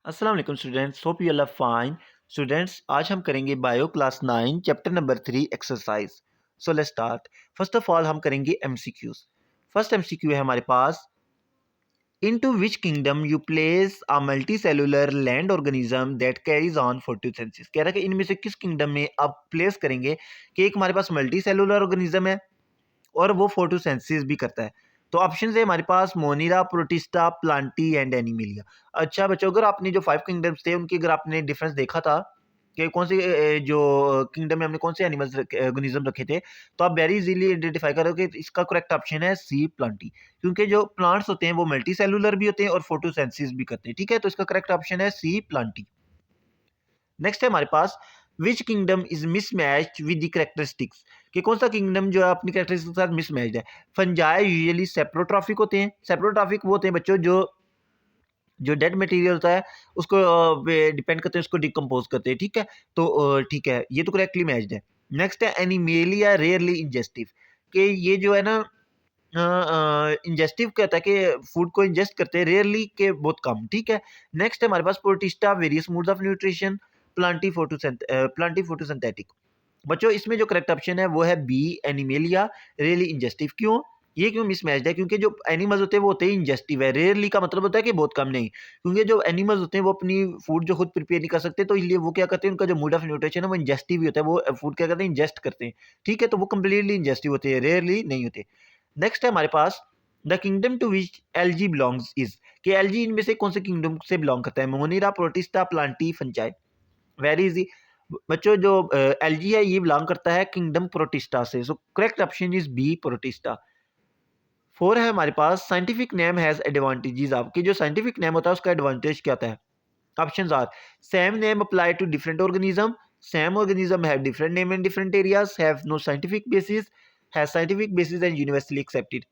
अस्सलाम वालेकुम students, hope you all are fine. Students, आज हम करेंगे bio class 9 chapter number 3 exercise. So let's start. First of all हम करेंगे एमसीक्यूज। फर्स्ट एमसीक्यू है हमारे पास, into which kingdom you place a multicellular land organism that carries on photosynthesis. कह रहा है कि इनमें से किस किंगडम में आप प्लेस करेंगे कि एक हमारे पास मल्टीसेलुलर ऑर्गेनिज्म है और वो फोटोसिंथेसिस भी करता है। तो ऑप्शन है हमारे पास monera, protista, Plantae and Animalia. अच्छा बच्चों, अगर आपने जो 5 किंगडम्स थे उनकी अगर आपने डिफरेंस देखा था कि कौन से जो किंगडम में हमने कौन से एनिमल्स ऑर्गेनिज्म रखे थे, तो आप वेरी इजीली आइडेंटिफाई करोगे कि इसका करेक्ट ऑप्शन है सी, प्लांटी। क्योंकि जो प्लांट्स होते हैं वो मल्टी सेलुलर भी होते हैं और फोटोसिंथेसिस भी करते हैं। ठीक है, तो इसका करेक्ट ऑप्शन है सी, प्लांटी। नेक्स्ट है हमारे पास, which kingdom is mismatched with the characteristics, कि कौन सा किंगडम जो है अपनी कैरेक्टरिस्टिक्स के साथ मिसमैच्ड है। फंजाई यूजुअली सेप्रोट्रॉफिक होते हैं। सेप्रोट्रॉफिक वो होते हैं बच्चों जो जो डेड मटेरियल होता है उसको डिपेंड करते हैं, उसको डिकम्पोज करते हैं। ठीक है, तो ठीक है, ये तो करेक्टली मैच्ड है। नेक्स्ट है एनिमेलिया रेयरली इंजेस्टिव, कि ये जो है ना इंजेस्टिव कहता है कि फूड को इंजेस्ट करते हैं, रेयरली के बहुत कम। ठीक है। नेक्स्ट है हमारे पास protista various modes of nutrition, plantae photosynthetic. बच्चों इसमें जो करेक्ट ऑप्शन है वो है बी, एनिमेलिया रेयरली इंजेस्टिव। क्यों, ये क्यों मिसमैच्ड है? क्योंकि जो एनिमल्स होते हैं वो होते हैं इंजेस्टिव है, रेयरली का मतलब होता है कि बहुत कम नहीं। क्योंकि जो एनिमल्स होते हैं वो अपनी फूड जो खुद प्रिपेयर नहीं कर सकते, तो इसलिए वो क्या करते हैं, उनका जो मोड ऑफ न्यूट्रिशन है वो इंजेस्टिव ही होता है, वो फूड क्या करते हैं, इंजेस्ट करते हैं। ठीक है, तो वो कंप्लीटली इंजेस्टिव होते हैं, रेयरली नहीं होते। नेक्स्ट है हमारे पास, the kingdom to which algae belongs is, कि एलजी इनमें से कौन से किंगडम से बिलोंग करता है। Monera, protista, plantae, fungi. Very easy बच्चों, जो एलजी है ये बिलोंग करता है किंगडम प्रोटिस्टा से। So correct option is B, protista. 4 है हमारे पास, साइंटिफिक नेम हैज एडवांटेजेस। आपकी जो साइंटिफिक नेम होता है उसका एडवांटेज क्या होता है? Options are, same name apply to different organism, same organism have different name in different areas, have no scientific basis, has scientific basis and universally accepted.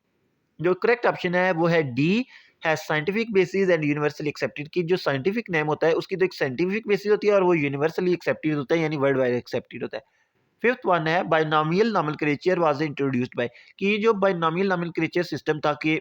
जो correct option है वो है D, has scientific basis and universally accepted. की जो scientific name होता है उसकी तो एक साइंटिफिक बेसिस होती है और वो यूनिवर्सली एक्सेप्टेड होता है, यानी वर्ल्ड वाइड एक्सेप्टेड होता है। फिफ्थ वन है, binomial nomenclature was introduced by, कि जो बाइनोमियल नोमेनक्लेचर सिस्टम था कि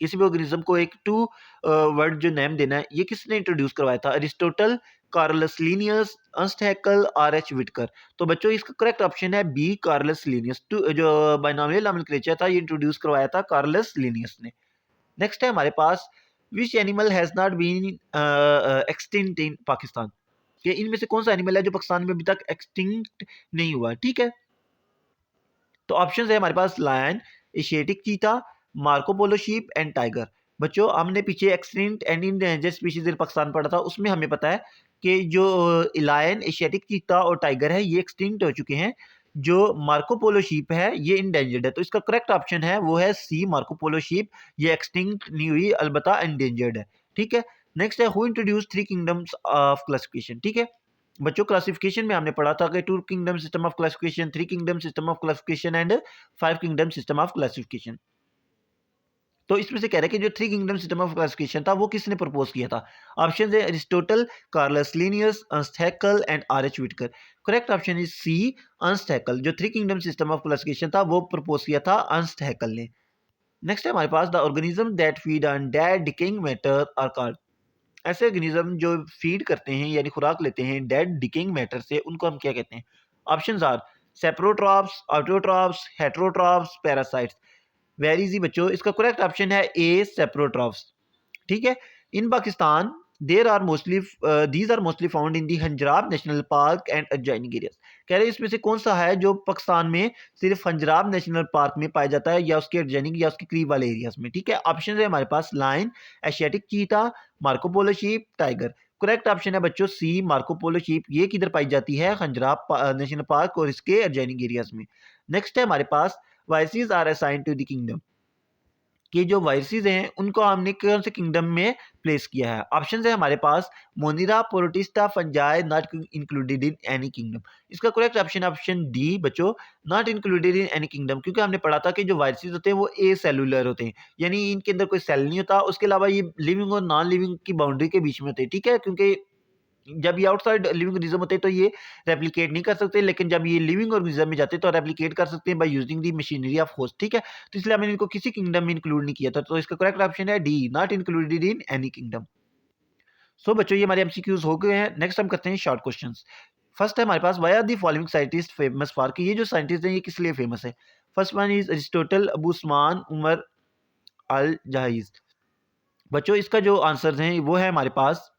किसी भी ऑर्गेनिज्म को एक टू वर्ड जो नेम देना है, ये किसने इंट्रोड्यूस करवाया था? Aristotle, Carolus Linnaeus, Ernst Haeckel, R H. Whittaker. तो बच्चों इसका करेक्ट ऑप्शन है बी, कार्लस लीनियस। जो बाइनोमियल नोमेनक्लेचर था ये इंट्रोड्यूस करवाया था कार्लस लीनियस ने। नेक्स्ट है हमारे पास, which animal has not been extinct in Pakistan, कि इनमें से कौन सा एनिमल है जो पाकिस्तान में अभी तक एक्सटिंक्ट नहीं हुआ। ठीक है, तो ऑप्शन है हमारे पास, lion, Asiatic cheetah, Marco Polo sheep and tiger. बच्चों हमने पीछे extinct and endangered species in Pakistan पढ़ा था, उसमें हमें पता है कि जो लायन, एशियाटिक चीता और टाइगर है ये एक्सटिंक्ट हो चुके हैं। जो मार्कोपोलो शीप है ये इंडेंजर्ड है। तो इसका करेक्ट ऑप्शन है वो है सी, मार्कोपोलो शीप। ये एक्सटिंक्ट नहीं हुई, अलबत्ता इंडेंजर्ड है। ठीक है। नेक्स्ट है, who introduce 3 kingdoms of classification. ठीक है, बच्चों क्लासिफिकेशन में हमने पढ़ा था कि 2 kingdom system of classification, 3 kingdom system of classification and 5 kingdom system of classification. तो इसमें से कह रहा है कि जो 3 किंगडम सिस्टम ऑफ क्लासिफिकेशन था वो किसने प्रपोज किया था? ऑप्शन है Aristotle, Carolus Linnaeus, Ernst Haeckel and R H. Whittaker. Correct option is C, Ernst Haeckel. जो 3 किंगडम सिस्टम ऑफ क्लासिफिकेशन था वो प्रपोज किया था अर्नस्ट हैकेल ने। नेक्स्ट है हमारे पास, the organism that feed on dead decaying matter are called. ऐसे ऑर्गेनिज्म जो फीड करते हैं यानी खुराक लेते हैं डेड डिकेइंग मैटर से, उनको हम क्या कहते हैं? Options are, saprotrophs, autotrophs, heterotrophs, parasites. Very easy बच्चों, इसका करेक्ट ऑप्शन है ए, सेप्रोट्रॉप्स। ठीक है। In Pakistan there are mostly these are mostly found in the Khunjerab national park and adjoining areas. कह रहे हैं इसमें से कौन सा है जो पाकिस्तान में सिर्फ हंजराब नेशनल पार्क में पाया जाता है या उसके एडजॉइनिंग या उसके करीब वाले एरियाज में। ठीक है, ऑप्शन है हमारे पास, line, Asiatic cheetah, Marco Polo sheep, tiger. Correct option है बच्चों सी, मार्कोपोलो शीप। ये किधर पाई जाती है? हंजराब नेशनल पार्क और इसके एडजॉइनिंग एरियाज में। नेक्स्ट है हमारे पास, viruses are assigned to the kingdom, कि जो वायरसेस हैं उनको हमने कौन से किंगडम में प्लेस किया है? ऑप्शन है हमारे पास, monera, protista, fungi, not included in any kingdom. इसका करेक्ट ऑप्शन ऑप्शन डी बच्चों, not included in any kingdom. क्योंकि हमने पढ़ा था कि जो वायरसेस होते हैं वो ए सेलुलर होते हैं, यानी इनके अंदर कोई सेल नहीं होता। उसके अलावा ये लिविंग और नॉन लिविंग की बाउंड्री के बीच में होते हैं। ठीक है, क्योंकि जब ये आउटसाइड लिविंग ऑर्गेनिज्म होते हैं तो ये रेप्लिकेट नहीं कर सकते, लेकिन जब ये लिविंग ऑर्गेनिज्म में जाते हैं तो रेप्लिकेट कर सकते हैं by using the machinery of host. ठीक है, तो इसलिए हमने इनको किसी किंगडम में इंक्लूड नहीं किया था। तो इसका करेक्ट ऑप्शन है D, not included in any kingdom. So बच्चों ये हमारे एमसीक्यूज हो गए हैं। नेक्स्ट हम करते हैं शॉर्ट क्वेश्चंस। फर्स्ट है हमारे पास, why are the following scientist famous for, कि ये जो साइंटिस्ट हैं ये किस लिए फेमस है। First one is Aristotle, Abu Usman, Umar al Jahiz. बच्चों इसका जो आंसर है वो है हमारे पास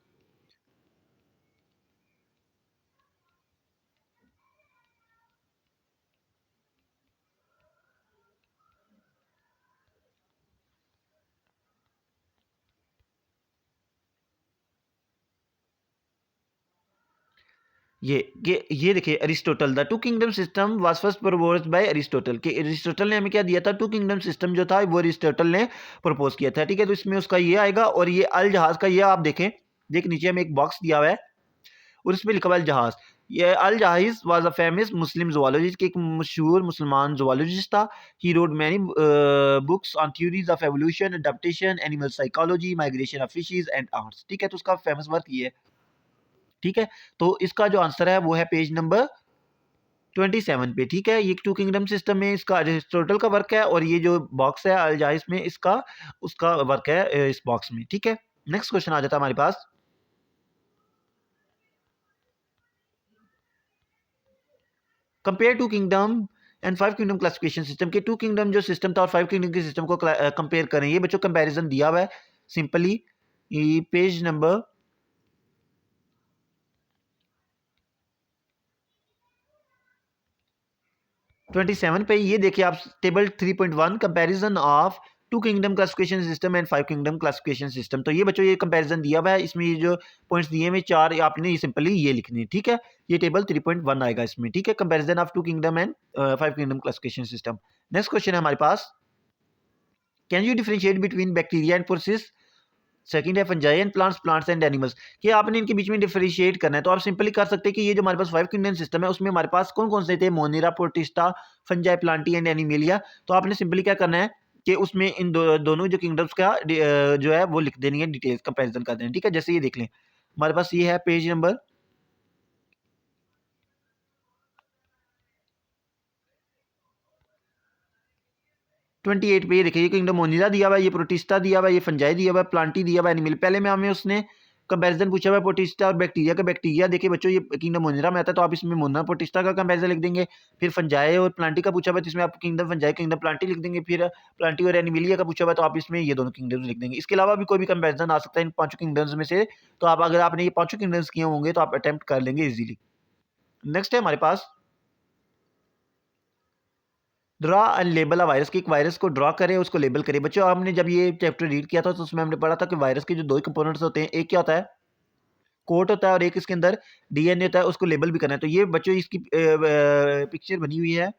ये देखिए, Aristotle, the two kingdom system was first proposed by Aristotle, कि अरिस्टोटल ने हमें क्या दिया था, टू किंगडम सिस्टम जो था वो अरिस्टोटल ने प्रपोज किया था। ठीक है, तो इसमें उसका ये आएगा। और ये अल जहाज का ये आप देखें, देख नीचे हमें एक बॉक्स दिया हुआ है और इसमें लिखा हुआ है अल जहाज। ये al Jahiz was a famous Muslim zoologist, कि एक मशहूर मुसलमान जोलॉजिस्ट था। He wrote many books on theories of evolution, adaptation, animal psychology, migration of fishes and arts. ठीक है, तो उसका फेमस वर्क ये है। ठीक है, तो इसका जो आंसर है वो है पेज नंबर 27 पे। ठीक है, ये टू किंगडम सिस्टम में इसका अरिस्टोटल का वर्क है और ये जो बॉक्स है अलजाइस में इसका उसका वर्क है इस बॉक्स में। ठीक है, नेक्स्ट क्वेश्चन आ जाता है हमारे पास। Compare two kingdom and five kingdom classification system, के टू किंगडम जो सिस्टम था और फाइव किंगडम के सिस्टम को कंपेयर करें। ये बच्चों कंपैरिजन दिया हुआ है सिंपली पेज नंबर 27 पे। ये देखिए आप, table 3.1, comparison of two kingdom classification system and five kingdom classification system. तो ये बच्चों ये कंपैरिजन दिया हुआ है, इसमें ये जो पॉइंट्स दिए हुए चार, आपने ये सिंपली ये लिखनी है। ठीक है, ये टेबल 3.1 आएगा इसमें। ठीक है, comparison of two kingdom and five kingdom classification system. Next question है हमारे पास, can you differentiate between bacteria and protists. Second है fungi and plants, plants and animals, कि आपने इनके बीच में डिफरेंशिएट करना है। तो आप सिंपली कर सकते हैं कि ये जो हमारे पास फाइव किंगडम सिस्टम है उसमें हमारे पास कौन कौन से थे, Monera, protista, fungi, Plantae and animalia. तो आपने सिंपली क्या करना है कि उसमें इन दोनों जो किंगडम्स का जो है वो लिख देनी है, डिटेल्स कंपेरिजन कर देना है। ठीक है, जैसे ये देख लें हमारे पास ये है पेज नंबर 28 पे। ये देखिए, ये किंगडम मोनिरा दिया हुआ है, ये प्रोटिस्टा दिया हुआ है, ये फंजाई दिया हुआ है, प्लांटी दिया हुआ है, एनिमल। पहले में हमें उसने कंपैरिजन पूछा हुआ है प्रोटिस्टा और बैक्टीरिया का। बैक्टीरिया देखिए बच्चों, ये किंगडम मोनिरा में आता है तो आप इसमें मोना प्रोटिस्टा का कंपैरिजन लिख देंगे। फिर फंजाई और प्लांटी का पूछा हुआ है तो इसमें आप किंगडम फंजाई, किंगडम प्लांटी लिख देंगे। फिर प्लांटी और एनिमिलिया का पूछा हुआ है तो आप इसमें ये दोनों किंगडम्स लिख देंगे। इसके अलावा भी कोई भी कंपैरिजन आ सकता है इन पांचों किंगडम्स में से। तो आप अगर आपने ये पांचों किंगडम्स किए होंगे तो आप अटेम्प्ट कर लेंगे इजीली। नेक्स्ट है हमारे पास, draw and label a virus, की एक वायरस को ड्रा करें, उसको लेबल करें। बच्चों हमने जब ये चैप्टर रीड किया था तो उसमें हमने पढ़ा था कि वायरस के जो दो कंपोनेंट्स होते हैं, एक क्या होता है, कोट होता है, और एक इसके अंदर डीएनए होता है, उसको लेबल भी करना है। तो ये बच्चों इसकी पिक्चर बनी हुई है,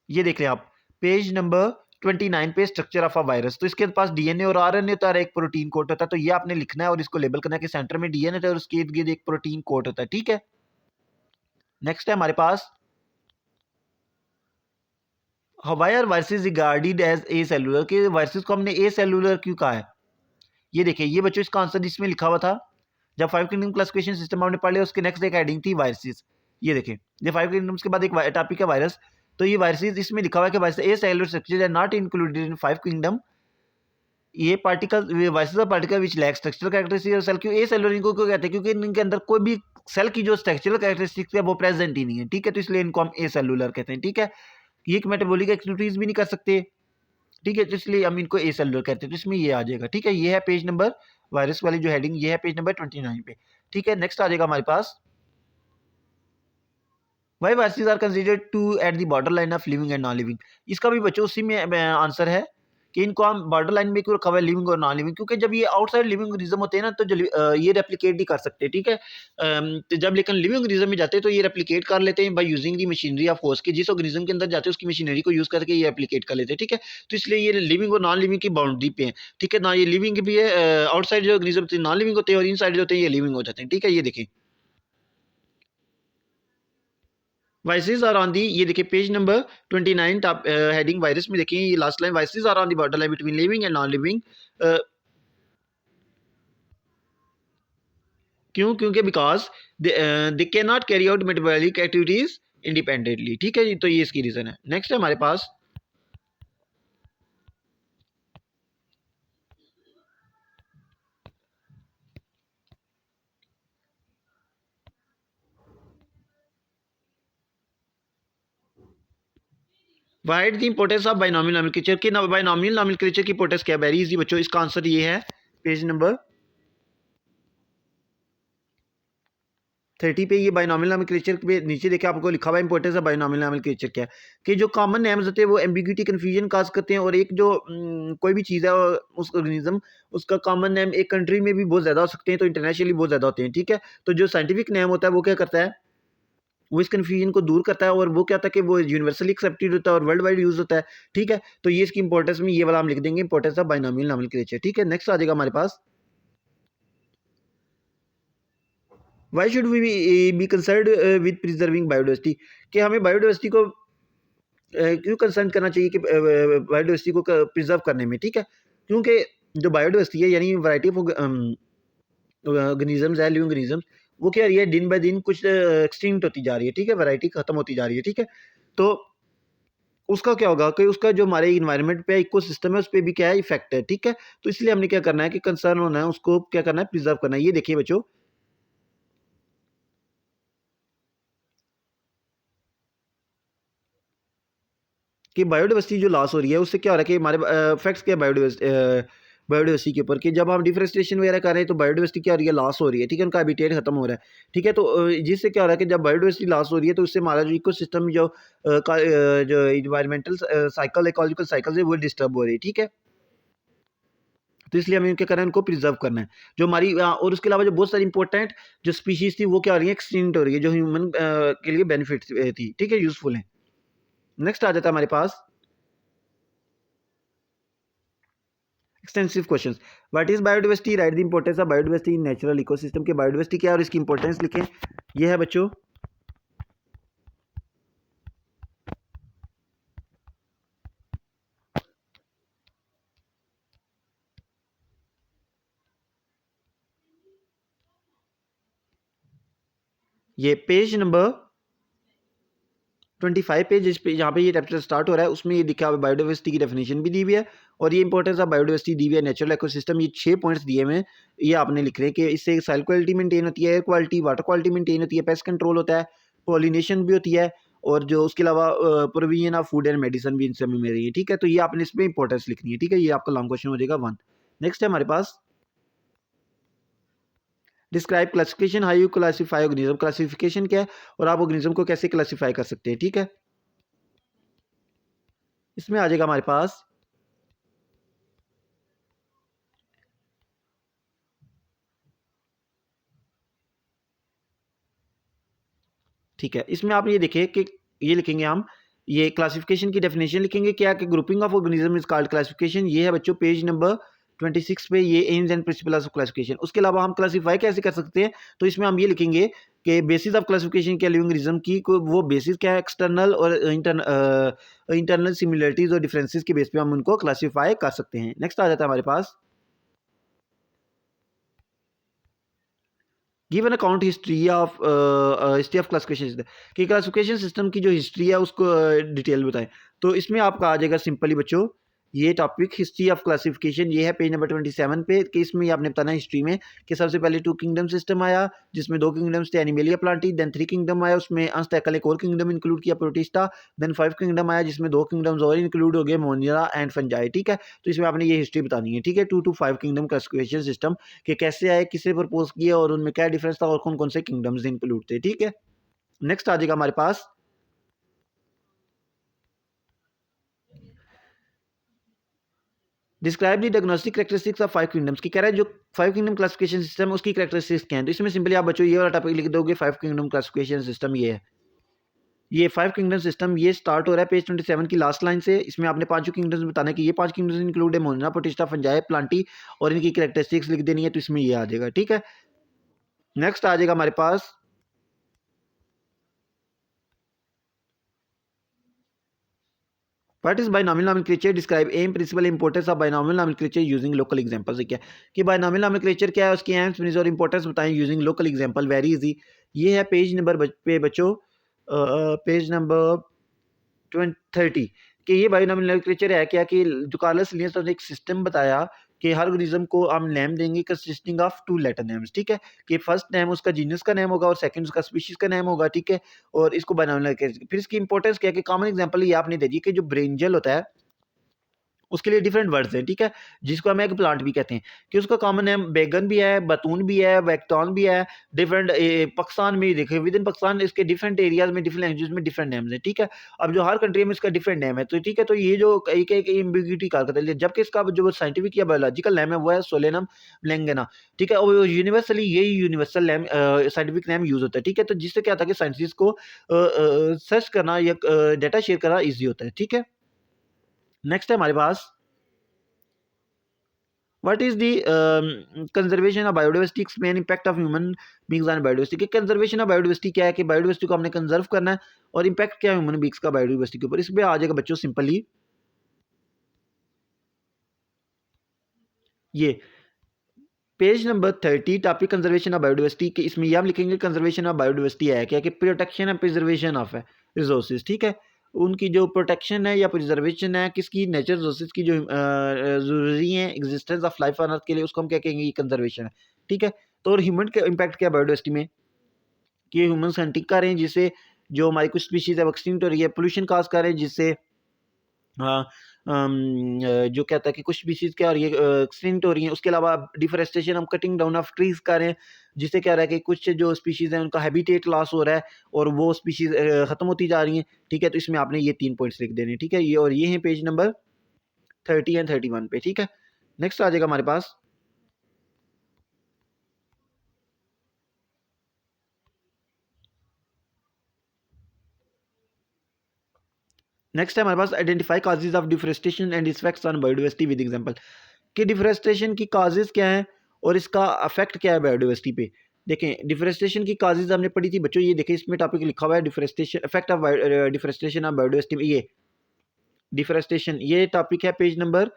ये देख रहे हैं आप पेज नंबर 29 पे, स्ट्रक्चर ऑफ अ वायरस। तो इसके पास डीएनए और आरएनए होता है और एक प्रोटीन कोट होता है। तो ये आपने लिखना है और इसको लेबल करना है कि सेंटर में डीएनए होता है और उसके इर्द गिर्द एक प्रोटीन कोट होता है। ठीक है, नेक्स्ट है हमारे पास, why are viruses regarded as acellular, के वायरसेस को हमने ए सेलुलर क्यों कहा है। ये देखिए, ये बच्चों इसका आंसर इसमें लिखा हुआ था जब फाइव किंगडम क्लासिफिकेशन सिस्टम हमने पढ़ लिया, उसके नेक्स्ट एक हेडिंग थी वायरसेस। ये देखें, ये फाइव किंगडम्स के बाद एक टॉपिक है वायरस। तो ये वायरसेस इसमें लिखा हुआ है कि virus acellular structure are not included in five kingdom. ये particle viruses are particle which lack structural characteristics of cell, क्यों ए सेलुलर इनको क्यों कहते हैं, क्योंकि इनके अंदर कोई भी सेल की जो स्ट्रक्चरल कैरेक्टरिस्टिक्स है वो प्रेजेंट ही नहीं है। ठीक है, तो इसलिए इनको हम ए सेलुलर कहते हैं। ठीक है, ये एक मेटाबॉलिक एक्टिविटीज भी नहीं कर सकते। ठीक है, तो इसलिए हम इनको ए सेलुलर कहते हैं। तो इसमें ये आ जाएगा। ठीक है, ये है पेज नंबर, वायरस वाली जो हेडिंग ये है पेज नंबर 29 पे। ठीक है, नेक्स्ट आ जाएगा हमारे पास, why viruses are considered to at the borderline of living and non living. इसका भी बच्चों उसी में आंसर है कि इनको हम बॉर्डर लाइन में क्यों रखा हुआ है, लिविंग और नॉन लिविंग, क्योंकि जब ये आउटसाइड लिविंग ऑर्गेनिज्म होते हैं ना तो ये रेप्लिकेट नहीं कर सकते। ठीक है, तो जब लेकिन लिविंग ऑर्गेनिज्म में जाते हैं तो ये रेप्लिकेट कर लेते हैं by using the machinery of host, की जिस ऑर्गेनिज्म के अंदर जाते हैं उसकी मशीनरी को यूज करके ये रेप्लिकेट कर लेते हैं। ठीक है, तो इसलिए ये लिविंग और नॉन लिविंग की बाउंड्री पे है। ठीक है ना, ये लिविंग भी है, आउटसाइड जो ऑर्गेनिज्म होते हैं नॉन लिविंग होते हैं और इन साइड जो होते हैं ये लिविंग हो जाते हैं। ठीक है, ये देखें वायरसेस आर ऑन दी, ये देखिए page number 29 top heading virus में देखिए ये last line, viruses are on the border line between living and non living. क्यों, क्योंकि because they can not carry out metabolic activities independently. ठीक है जी, तो ये इसकी रीजन है। नेक्स्ट है हमारे पास, why'd the importance of binomial nomenclature की बाइनोमियल नोमेनक्लेचर की इंपॉर्टेंस क्या है? वेरी इजी बच्चों, इसका आंसर ये है पेज नंबर 30 पे। ये बाइनोमियल नोमेनक्लेचर पे नीचे देखिए आपको लिखा हुआ है इंपॉर्टेंस ऑफ बाइनोमियल नोमेनक्लेचर क्या है कि जो कॉमन नेम्स होते हैं वो एम्बिग्यूटी कन्फ्यूजन काज करते हैं, और एक जो कोई भी चीज़ है उस ऑर्गेनिज्म उसका कॉमन नेम एक कंट्री में भी बहुत ज़्यादा हो सकते हैं, तो इंटरनेशनली बहुत ज़्यादा होते हैं, ठीक है। तो जो साइंटिफिक नेम होता है वो क्या करता है, वो इस कन्फ्यूजन को दूर करता है, और वो क्या होता है कि वो यूनिवर्सली एक्सेप्टेड होता है और वर्ल्ड वाइड यूज होता है, ठीक है। तो ये इसकी इंपॉर्टेंस में ये वाला हम लिख देंगे, इंपॉर्टेंस ऑफ बाइनोमियल नोमेनक्लेचर, ठीक है। नेक्स्ट आ जाएगा हमारे पास, why should we be concern with preserving biodiversity, कि हमें बायोडाइवर्सिटी को क्यों कंसर्न करना चाहिए कि बायोडाइवर्सिटी को प्रिजर्व करने में, ठीक है। क्योंकि जो बायोडाइवर्सिटी है यानी वैरायटी ऑफ ऑर्गेनिजम्स है, लिविंग ऑर्गेनिजम्स, वो क्या रही है दिन बाय दिन कुछ एक्सटिंक्ट होती जा रही है, ठीक है, वैरायटी खत्म होती जा रही है, ठीक है। तो उसका क्या होगा कि उसका जो हमारे इन्वायरमेंट पे इकोसिस्टम है उस पे भी क्या है इफेक्ट है, ठीक है। तो इसलिए हमने क्या करना है कि कंसर्न होना है, उसको क्या करना है, प्रिजर्व करना है। ये देखिए बच्चों कि बायोडाइवर्सिटी जो लॉस हो रही है उससे क्या हो रहा है कि हमारे इफेक्ट्स क्या है बायोडाइवर्सिटी के ऊपर, कि जब हम डिफरेस्टेशन वगैरह कर रहे हैं तो बायोडाइवर्सिटी क्या हो रही है, लॉस हो रही है, ठीक है, उनका हैबिटेट खत्म हो रहा है, ठीक है। तो जिससे क्या हो रहा है कि जब बायोडाइवर्सिटी लॉस हो रही है तो उससे हमारा जो इकोसिस्टम जो इन्वायरमेंटल साइकिल इकोलॉजिकल साइकिल है वो डिस्टर्ब हो रही है, ठीक है। तो इसलिए हमें क्या करना है, उनको प्रिजर्व करना है। जो हमारी और उसके अलावा जो बहुत सारी इंपॉर्टेंट जो स्पीशीज थी वो क्या हो रही है, एक्सटिंक्ट हो रही है, जो ह्यूमन के लिए बेनिफिट थी, ठीक है, यूजफुल है। नेक्स्ट आ जाता है हमारे पास extensive questions. What is biodiversity, write the importance of biodiversity in natural ecosystem, के बायोडाइवर्सिटी क्या है और इसकी इंपॉर्टेंस लिखें। ये है बच्चों ये पेज नंबर 25 पेज, इस पे जहाँ पे ये चैप्टर स्टार्ट हो रहा है उसमें ये लिखा हुआ है, बायोडाइवर्सिटी की डेफिनेशन भी दी हुई है और ये इंपॉर्टेंस ऑफ बायोडाइवर्सिटी दी हुई है, नेचुरल इकोसिस्टम, ये 6 पॉइंट्स दिए हुए हैं। ये आपने लिख रहे हैं कि इससे सॉइल क्वालिटी मेंटेन होती है, air quality water quality maintain होती है, पेस्ट कंट्रोल होता है, पॉलिनेशन भी होती है, और जो उसके अलावा provision of food and medicine भी इनसे मिल रही है, ठीक है। तो ये आपने इसमें इंपॉर्टेंस लिखनी है, ठीक है। ये आपका लॉन्ग क्वेश्चन हो जाएगा 1। नेक्स्ट है हमारे पास describe classification, how you classify organism, classification क्या है और आप ऑर्गेनिज्म को कैसे क्लासीफाई कर सकते हैं, ठीक है। इसमें आ जाएगा हमारे पास ठीक है। इसमें आप ये देखिए कि ये लिखेंगे हम, ये क्लासिफिकेशन की डेफिनेशन लिखेंगे क्या कि grouping of organism is called classification. ये है बच्चों पेज नंबर 26 पे, ये AIIMS and principles of classification. उसके अलावा हम क्लासिफाई कैसे कर सकते हैं, तो इसमें हम ये लिखेंगे कि बेसिस ऑफ क्लासिफिकेशन क्या लिविंग ऑर्गेनिज्म की वो बेसिस क्या है, एक्सटर्नल और इंटरनल सिमिलरिटीज और डिफरेंसेस के बेस पे हम उनको क्लासीफाई कर सकते हैं। नेक्स्ट आ जाता है हमारे पास give an account history of classification system, कि क्लासिफिकेशन सिस्टम की जो हिस्ट्री है उसको डिटेल बताएं। तो इसमें आपका आ जाएगा सिंपली बच्चों ये टॉपिक हिस्ट्री ऑफ क्लासिफिकेशन, ये है पेज नंबर 27 पे, कि इसमें ये आपने बताना हिस्ट्री में कि सबसे पहले 2 किंगडम सिस्टम आया जिसमें 2 किंगडम्स थे, एनिमेलिया प्लांटी, देन 3 किंगडम आया उसमें अंस्टैकल एक और किंगडम इंक्लूड किया प्रोटिस्टा, देन 5 किंगडम आया जिसमें 2 किंगडम्स और इंक्लूड हो गए, मोनिरा एंड फंजाई, ठीक है। तो इसमें आपने ये हिस्ट्री बतानी है, ठीक है, 2 to 5 किंगडम क्लासिफिकेशन सिस्टम कि कैसे आए, किसे प्रपोज किया और उनमें क्या डिफरेंस था और कौन कौन से किंगडम्स इंक्लूड थे, ठीक है। नेक्स्ट आ जाएगा हमारे पास describe the diagnostic characteristics of 5 kingdoms, की कह रहा है जो 5 किंगडम क्लासिफिकेशन सिस्टम उसकी कैरेक्टरिस्टिक्स क्या है। तो इसमें सिंपली आप बच्चों ये वाला टॉपिक लिख दोगे 5 किंगडम क्लासिफिकेशन सिस्टम ये है। ये 5 किंगडम सिस्टम ये स्टार्ट हो रहा है पेज 27 की लास्ट लाइन से। इसमें आपने पांचों किंगडम्स बताना है कि ये 5 किंगडम्स इंक्लूड है, मोना पोटिस्टा फंजाई प्लांटी, और इनकी कैरेक्टरिस्टिक्स लिख देनी है, तो इसमें ये आ जाएगा, ठीक है। नेक्स्ट आ जाएगा हमारे पास what is binomial nomenclature, describe aim principle importance of binomial nomenclature using local example. से क्या कि बाइनोमियल नोमेनक्लेचर क्या है, उसकी एम्स प्रिंसिपल और इंपॉर्टेंस बताएं using local example, very easy. ये है पेज नंबर पे बच्चों पेज नंबर 30 कि ये बाइनोमियल नोमेनक्लेचर है क्या कि जो कार्लस लिनस ने एक सिस्टम बताया कि हर ऑर्गेनिज्म को हम नेम देंगे कंसिस्टिंग ऑफ 2 लेटर नेम्स, ठीक है, कि फर्स्ट नेम उसका जीनस का नेम होगा और सेकंड उसका स्पीशीज का नेम होगा, ठीक है, और इसको बनाने के फिर इसकी इंपॉर्टेंस क्या है कि कॉमन एग्जांपल ये आपने दे दी कि जो ब्रिंजल होता है उसके लिए डिफरेंट वर्ड्स हैं, ठीक है, जिसको हम एग प्लांट भी कहते हैं, कि उसका कॉमन नेम बैगन भी है, बतून भी है, वैक्टॉन भी है, डिफरेंट पाकिस्तान में देखिए विद इन पाकिस्तान इसके डिफरेंट एरियाज में डिफरेंट लैंग्वेज में डिफरेंट नेम्स हैं, ठीक है। अब जो हर कंट्री में इसका डिफरेंट नेम है, तो ठीक है, तो ये जो एक एक एम्बिग्यूटी कार करता है, जबकि इसका जो साइंटिफिक या बायोलॉजिकल नेम है वो है सोलेनम ब्लैंगेना, ठीक है, और यूनिवर्सली यही universal name scientific name use होता है, ठीक है, तो जिससे क्या होता है कि साइंटिस्ट को सर्च करना या डाटा शेयर करना ईजी होता है, ठीक है। नेक्स्ट है हमारे पास What is the conservation of biodiversity main impact of human beings on biodiversity? कि कंजर्वेशन ऑफ बायोडाइवर्सिटी क्या है कि बायोडाइवर्सिटी को हमने कंजर्व करना है और इम्पैक्ट क्या है ह्यूमन बींग्स का बायोडाइवर्सिटी के ऊपर। इस पे आ जाएगा बच्चों सिंपली ये page number 30 topic conservation of biodiversity के इसमें ये हम लिखेंगे कंजर्वेशन ऑफ बायोडाइवर्सिटी है क्या कि प्रोटेक्शन एंड प्रिजर्वेशन ऑफ है रिसोर्सेज, ठीक है, उनकी जो प्रोटेक्शन है या प्रिजर्वेशन है किसकी नेचुरल रिसोर्सेज की जो जरूरी है existence of life on earth के लिए उसको हम क्या कहेंगे ये कंजर्वेशन है, ठीक है। तो और ह्यूमन का इम्पैक्ट क्या बायोडाइवर्सिटी में कि ह्यूमन हंटिंग कर रहे हैं जिससे जो हमारी कुछ स्पीशीज है वो एक्सटिंक्ट हो रही है, पोल्यूशन काज कर रहे हैं जिससे हाँ, जो कहता है कि कुछ स्पीशीज़ क्या हो रही है एक्सटिंक्ट हो रही हैं, उसके अलावा डिफॉरेस्टेशन हम कटिंग डाउन ऑफ ट्रीज़ कर रहे हैं, जिससे क्या हो रहा है कि कुछ जो स्पीशीज़ हैं उनका हैबिटेट लॉस हो रहा है और वो स्पीशीज़ ख़त्म होती जा रही हैं, ठीक है, तो इसमें आपने ये 3 पॉइंट्स लिख देने हैं, ठीक है, ये और ये हैं पेज नंबर 30 एंड 31 पे, ठीक है। नेक्स्ट आ जाएगा हमारे पास नेक्स्ट है हमारे पास identify causes of deforestation and effects on biodiversity with example कि डिफॉरेस्टेशन की काजेज क्या हैं और इसका अफेक्ट क्या है बायोडाइवर्सिटी पे। देखें डिफॉरेस्टेशन की काजेज हमने पढ़ी थी बच्चों, ये देखें इसमें टॉपिक लिखा हुआ है deforestation effect of deforestation of biodiversity, ये डिफॉरेस्टेशन ये टॉपिक है पेज नंबर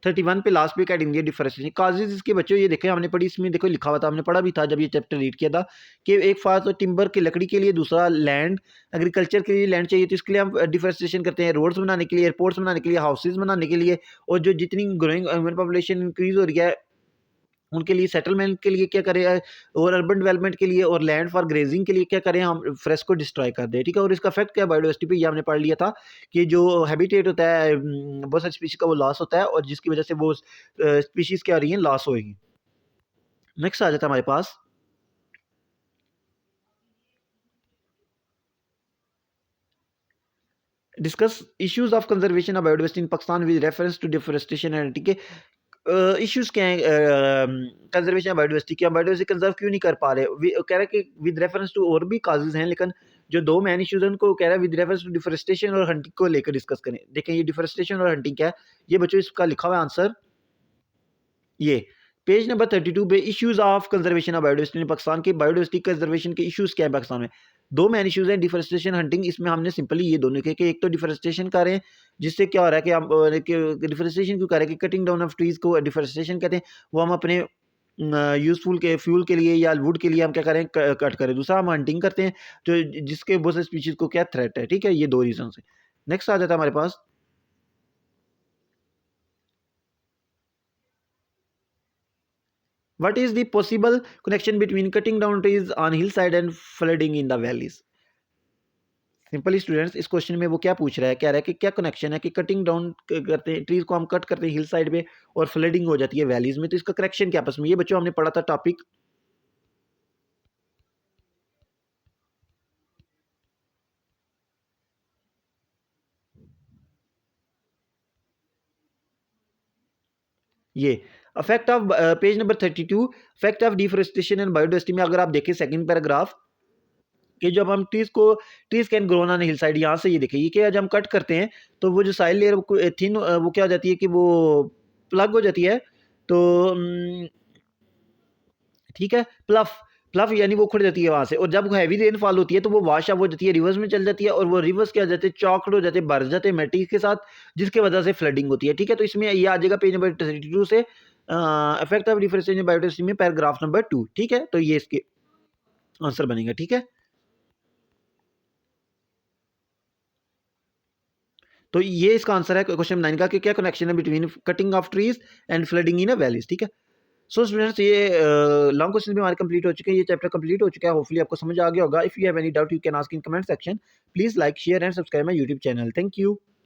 31 पे लास्ट पे कैटिंग डिफॉरेस्टेशन काजेज इसके बच्चों, ये देखें हमने पढ़ी इसमें देखो लिखा हुआ था, हमने पढ़ा भी था जब ये चैप्टर रीड किया था कि एक फार तो टिम्बर की लकड़ी के लिए, दूसरा लैंड एग्रीकल्चर के लिए लैंड चाहिए, तो इसके लिए हम डिफॉरेस्टेशन करते हैं रोड्स बनाने के लिए, एयरपोर्ट्स बनाने के लिए, हाउसेज बनाने के लिए, और जो जितनी ग्रोइंग ह्यूमन पॉपुलेशन इंक्रीज हो रही है उनके लिए सेटलमेंट के लिए क्या करें और अर्बन डेवलपमेंट के लिए और लैंड फॉर ग्रेजिंग के लिए क्या करें हम फॉरेस्ट को डिस्ट्रॉय कर दें, ठीक है, और इसका इफेक्ट क्या बायोडाइवर्सिटी पे ये हमने पढ़ लिया था कि जो हैबिटेट होता है बहुत सारी स्पीशीज का वो लॉस होता है और जिसकी वजह से वो स्पीशीज क्या हो रही हैं लॉस होगी। नेक्स्ट आ जाता है हमारे पास discuss issues of conservation of biodiversity in Pakistan with reference to deforestation and, ठीक है, इश्यूज क्या हैं कंजर्वेशन ऑफ बायोडाइवर्सिटी की, हम बायोडाइवर्सिटी कंजर्व क्यों नहीं कर पा रहे, कह रहा है कि विद रेफरेंस टू और भी काजेज हैं लेकिन जो दो मेन इश्यूज हैं उनको कह रहा है विद रेफरेंस टू डिफॉरेस्टेशन और हंटिंग को लेकर डिस्कस करें। देखें ये डिफॉरेस्टेशन और हंटिंग क्या है, ये बच्चों इसका लिखा हुआ आंसर ये पेज नंबर 32 पे issues of conservation of biodiversity in Pakistan के बायोडाइवर्सिटी कंजर्वेशन के इश्यूज क्या है पाकिस्तान में। दो मेन इश्यूज हैं डिफॉरेस्टेशन हंटिंग, इसमें हमने सिंपली ये दोनों कि एक तो डिफॉरेस्टेशन कर रहे हैं जिससे क्या हो रहा है कि हम डिफॉरेस्टेशन क्यों कर रहे हैं कि कटिंग डाउन ऑफ ट्रीज को डिफॉरेस्टेशन कहते हैं, वो हम अपने यूजफुल के फ्यूल के लिए या वुड के लिए हम क्या करें कट करें, दूसरा हम हंटिंग करते हैं जो जिसके बहुत से स्पीशीज को क्या थ्रेट है, ठीक है, ये दो रीजन है। नेक्स्ट आ जाता है हमारे पास What is the possible connection between cutting down trees on hillside and flooding in the valleys? Simply students इस क्वेश्चन में वो क्या पूछ रहा है, कह रहा है कि क्या कनेक्शन है कि कटिंग डाउन करते हैं ट्रीज को हम कट करते हैं हिल साइड पे और फ्लडिंग हो जाती है वैलीज में, तो इसका कनेक्शन क्या आपस में, ये बच्चों हमने पढ़ा था टॉपिक ये effect of page number 32 effect of deforestation and biodiversity में अगर आप देखें सेकंड पैराग्राफ कि जब हम trees can grow on hill side, यहाँ से ये देखिए ये क्या जब हम कट करते हैं तो वो जो साइल लेयर थिन वो क्या हो जाती है कि वो प्लग हो जाती है, तो ठीक है, प्लफ प्लफ यानी वो खुड़ जाती है वहां से, और जब हैवी रेनफॉल होती है तो वो वॉश अप हो जाती है, रिवर्स में चल जाती है और वो रिवर्स क्या हो जाते हैं चॉकड हो जाते हैं, भर जाते हैं मिट्टी के साथ, जिसके वजह से फ्लडिंग होती है, ठीक है, तो इसमें ये आ जाएगा पेज नंबर 32 से इफेक्ट ऑफ डिफरेंशिएशन बायोडाइवर्सिटी में पैराग्राफ नंबर 2, ठीक है, तो ये इसके आंसर बनेगा, ठीक है। तो ये इसका आंसर है क्वेश्चन 9 का कि क्या कनेक्शन है between cutting of trees and flooding in a valleys. ठीक है, सो स्टूडेंट्स ये लॉन्ग क्वेश्चन भी हमारे कंप्लीट हो चुके हैं, ये चैप्टर कंप्लीट हो चुका है। होपफुली आपको समझ आ गया होगा। If you have any doubt you can ask in comment section. Please like share and subscribe my YouTube channel. Thank you.